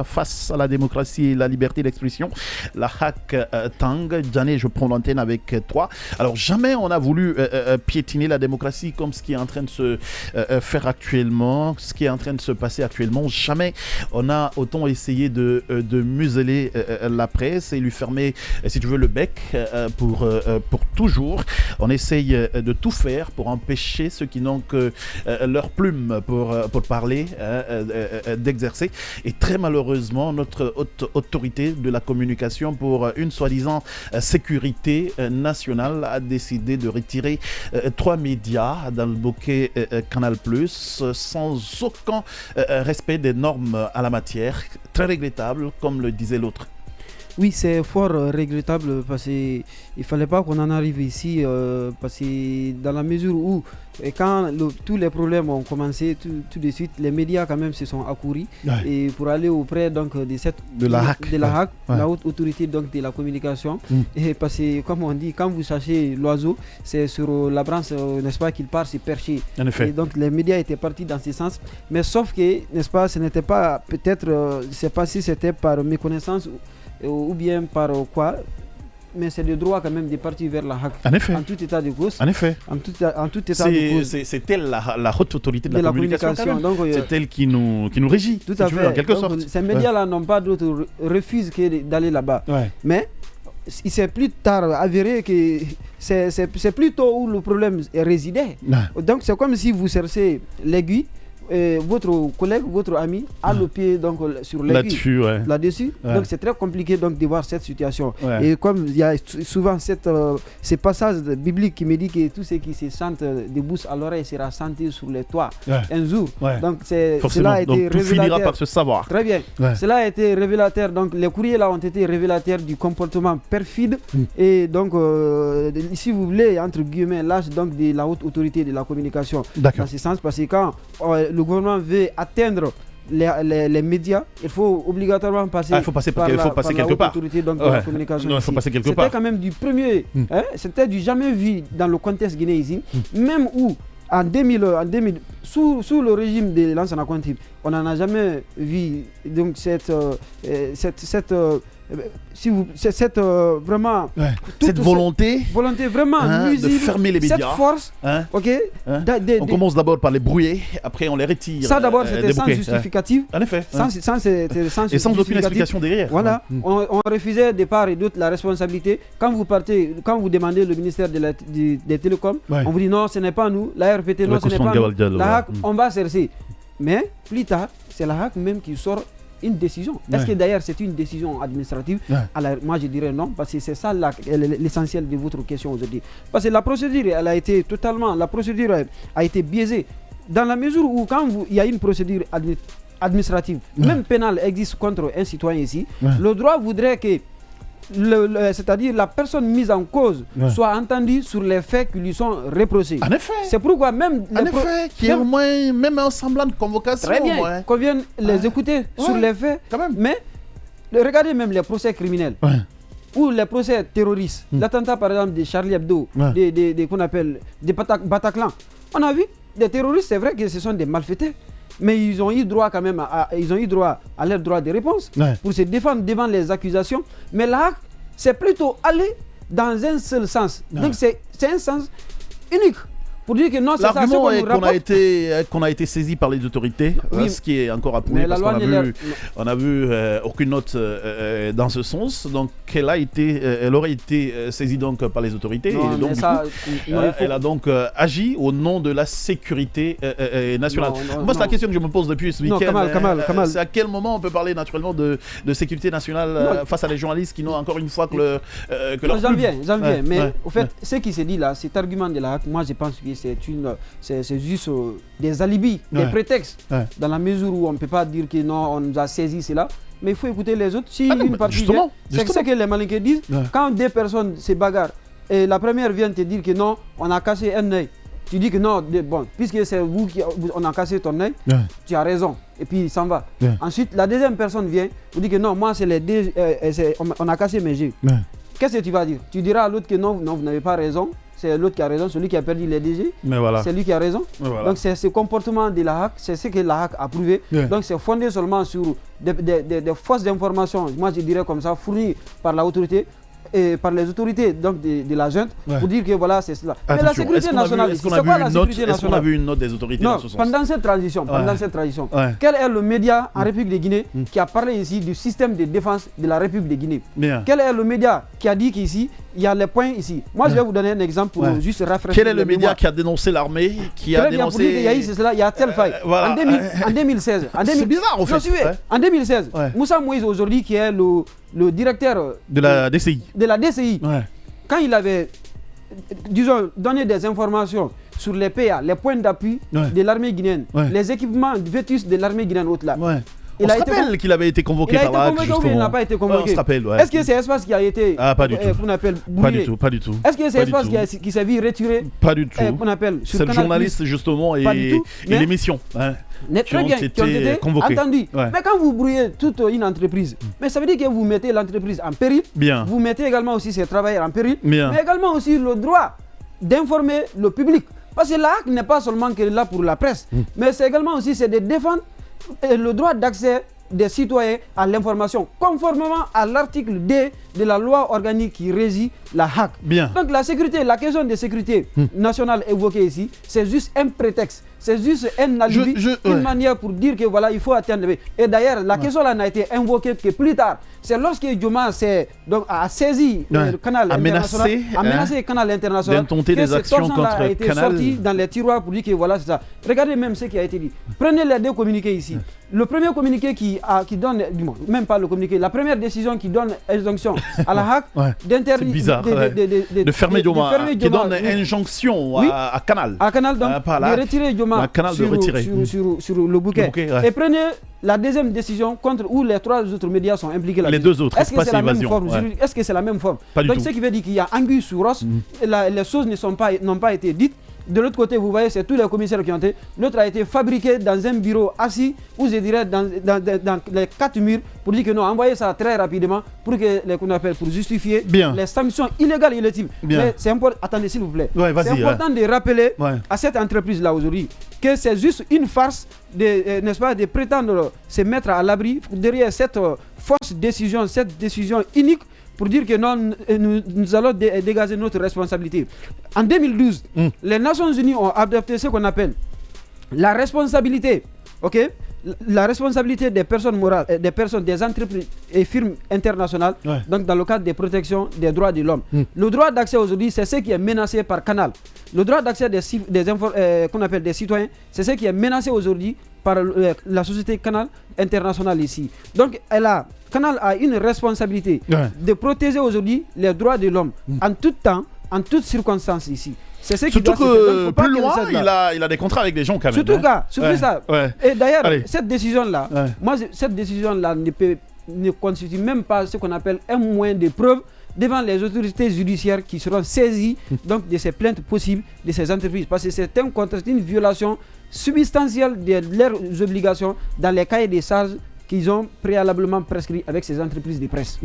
face à la démocratie et la liberté d'expression, la Hack Tang. Djané, je prends l'antenne avec toi. Alors, jamais on a voulu piétiner la démocratie comme ce qui est en train de se faire actuellement, ce qui est en train de se passer actuellement. Jamais on a autant essayé de museler la presse et lui fermer, si tu veux, le bec pour toujours. On essaye de tout faire pour empêcher ceux qui n'ont que leur plume pour parler d'exercer. Et très malheureusement, notre autorité de la communication pour une soi-disant sécurité nationale a décidé de retirer 3 médias dans le bouquet Canal+, sans aucun respect des normes à la matière. Très regrettable, comme le disait l'autre. Oui, c'est fort regrettable parce qu'il ne fallait pas qu'on en arrive ici, parce que dans la mesure où, quand tous les problèmes ont commencé, tout de suite, les médias quand même se sont accourus et pour aller auprès donc, de la HAC, la haute autorité donc, de la communication. Et parce que, comme on dit, quand vous cherchez l'oiseau, c'est sur la branche, n'est-ce pas, qu'il part se percher. En effet. Et donc les médias étaient partis dans ce sens. Mais sauf que, n'est-ce pas, ce n'était pas, peut-être, je ne sais pas si c'était par méconnaissance ou bien par quoi, mais c'est le droit quand même de partir vers la HAC. En effet. En tout état de cause. En effet. En tout état de cause. C'est elle la haute autorité de la communication. Donc, c'est elle qui nous régit. Tout à fait. En quelque sorte. Ces médias-là n'ont pas d'autre refus que d'aller là-bas. Ouais. Mais il s'est plus tard avéré que c'est plutôt où le problème résidait. Ouais. Donc c'est comme si vous cherchez l'aiguille. Votre collègue, votre ami a le pied donc, sur l'aiguille là-dessus. Donc c'est très compliqué donc, de voir cette situation. Et comme il y a souvent ces passages bibliques qui me disent que tout ce qui se chante de bouche à l'oreille sera senti sur les toits un jour. Donc cela a été donc, tout révélateur. finira par se savoir. Très bien. Cela a été révélateur. Donc les courriers là ont été révélateurs du comportement perfide et donc si vous voulez entre guillemets l'âge donc de la haute autorité de la communication. Dans ce sens parce que quand le gouvernement veut atteindre les médias, il faut obligatoirement passer par la haute autorité donc, de la communication. Non, il faut passer quelque part. C'était quand même du premier, c'était du jamais vu dans le contexte guinéen ici, même où en 2000 sous le régime de Lansana Conté, on n'en a jamais vu donc cette vraiment cette volonté vraiment nuisible, de fermer les médias, cette force, on commence d'abord par les brouiller, après on les retire. Ça d'abord c'était sans justificatif, en effet, et sans aucune explication derrière. Voilà, on refusait de part et d'autre la responsabilité. Quand vous demandez le ministère des télécoms, on vous dit non, ce n'est pas nous, la RPT non, ce n'est pas nous, la HAC, on va chercher. Mais plus tard, c'est la HAC même qui sort une décision. Est-ce que d'ailleurs c'est une décision administrative? Alors, moi je dirais non, parce que c'est ça l'essentiel de votre question aujourd'hui. Parce que la procédure a été biaisée. Dans la mesure où quand il y a une procédure administrative, même pénale existe contre un citoyen ici, le droit voudrait que c'est-à-dire la personne mise en cause soit entendue sur les faits qui lui sont reprochés. En effet. C'est pourquoi même qu'il y ait au moins même un semblant de convocation. Très bien, qu'on vienne les écouter sur les faits. Quand même. Mais regardez même les procès criminels ou les procès terroristes. L'attentat par exemple de Charlie Hebdo, qu'on appelle des Bataclan. On a vu des terroristes, c'est vrai que ce sont des malfaiteurs. Mais ils ont eu droit quand même à leur droit de réponse pour se défendre devant les accusations. Mais là, c'est plutôt aller dans un seul sens. Donc c'est un sens unique. Pour dire que non, c'est ça qu'on nous rapporte. Qu'on a été saisi par les autorités, ce qui est encore approuvé parce qu'on a vu aucune note dans ce sens. Donc elle aurait été saisie donc par les autorités. Non, et donc, elle a donc agi au nom de la sécurité nationale. Moi, c'est la question que je me pose depuis ce week-end. Kamal. C'est à quel moment on peut parler naturellement de sécurité nationale face à des journalistes qui n'ont encore une fois que leur J'en viens. Mais au fait, ce qui se dit là, cet argument de la HAC, moi je pense que c'est juste des alibis, des prétextes, dans la mesure où on ne peut pas dire que non, on nous a saisi cela, mais il faut écouter les autres. Si une partie vient, c'est ce que les Malinqués disent, quand deux personnes se bagarrent, et la première vient te dire que non, on a cassé un œil, tu dis que non, bon, puisque c'est vous qui on a cassé ton œil, tu as raison, et puis il s'en va. Ensuite, la deuxième personne vient, vous dit que non, moi c'est les deux, on a cassé mes yeux. Qu'est-ce que tu vas dire? Tu diras à l'autre que non, vous n'avez pas raison. c'est l'autre qui a raison, celui qui a perdu les DG, voilà. c'est lui qui a raison. Voilà. Donc c'est ce comportement de la HAC, c'est ce que la HAC a prouvé. Donc c'est fondé seulement sur des fausses informations, moi je dirais comme ça, fournies par l'autorité. Et par les autorités donc de la junte pour dire que voilà c'est cela. Attention, mais la sécurité nationale, c'est quoi la sécurité nationale? Est-ce qu'on a vu une note des autorités dans ce sens? Pendant cette transition, quel est le média en République de Guinée qui a parlé ici du système de défense de la République de Guinée? Quel est le média qui a dit qu'ici il y a les points ici? Moi je vais vous donner un exemple pour juste rafraîchir. Quel est le média qui a dénoncé l'armée, qui a dénoncé il y a tel faille. En 2016, c'est bizarre en fait. En 2016, Moussa Moïse aujourd'hui qui est le directeur de la DCI. Quand il avait, disons, donné des informations sur les PA, les points d'appui de l'armée guinéenne, les équipements vétus de l'armée guinéenne là. On se rappelle qu'il avait été convoqué par la HAC, justement. Il n'a pas été convoqué. On se rappelle, Est-ce que c'est Espace qui a été pas du tout. qu'on appelle brûlé? Pas du tout. Est-ce que c'est Espace qui s'est vu retiré? Pas du tout. Qu'on appelle sur c'est le journaliste justement et l'émission qui ont été entendus. Mais quand vous brouillez toute une entreprise, mais ça veut dire que vous mettez l'entreprise en péril. Vous mettez également aussi ses travailleurs en péril, mais également aussi le droit d'informer le public. Parce que la HAC n'est pas seulement là pour la presse, mais c'est également aussi de défendre le droit d'accès des citoyens à l'information, conformément à l'article D de la loi organique qui régit la HAC. Donc la question de sécurité nationale évoquée ici, c'est juste un prétexte, c'est juste un alibi, une manière pour dire que voilà, il faut atteindre. Et d'ailleurs, la question là n'a été invoquée que plus tard. C'est lorsque Djoma a saisi le canal international, a menacé le canal international, d'intenter des actions contre a été sorti dans les tiroirs pour dire que voilà, c'est ça. Regardez même ce qui a été dit. Prenez les deux communiqués ici. Le premier communiqué qui donne, même pas le communiqué, la première décision qui donne injonction à la HAC d'interdire de fermer Djoma, qui donne injonction à Canal. À Canal, donc, de retirer Djoma sur le bouquet. Et prenez la deuxième décision contre où les trois autres médias sont impliqués là. Les deux autres, est-ce que c'est la même forme? Est-ce que c'est la même forme? Donc ce qui veut dire qu'il y a anguille sous roche, les choses n'ont pas été dites. De l'autre côté, vous voyez, c'est tous les commissaires qui ont été. L'autre a été fabriqué dans un bureau assis, ou je dirais dans les 4 murs, pour dire que non, envoyez ça très rapidement pour justifier les sanctions illégales et illégitimes. Mais c'est important, attendez s'il vous plaît. C'est important de rappeler à cette entreprise-là aujourd'hui que c'est juste une farce n'est-ce pas, de prétendre se mettre à l'abri derrière cette fausse décision, cette décision unique, pour dire que non, nous allons dégager notre responsabilité. En 2012, les Nations Unies ont adopté ce qu'on appelle la responsabilité, la responsabilité des personnes morales, des entreprises et firmes internationales, donc dans le cadre des protections des droits de l'homme. Le droit d'accès aujourd'hui, c'est ce qui est menacé par Canal. Le droit d'accès des citoyens, c'est ce qui est menacé aujourd'hui par la société Canal internationale ici. Donc Canal a une responsabilité de protéger aujourd'hui les droits de l'homme en tout temps, en toutes circonstances ici. C'est ce qui surtout que plus loin, il a des contrats avec des gens quand même. Surtout ça. Et d'ailleurs, cette décision-là, cette décision-là ne constitue même pas ce qu'on appelle un moyen de preuve devant les autorités judiciaires qui seront saisies donc de ces plaintes possibles de ces entreprises. Parce que c'est une violation substantielle de leurs obligations dans les cahiers des charges qu'ils ont préalablement prescrits avec ces entreprises de presse.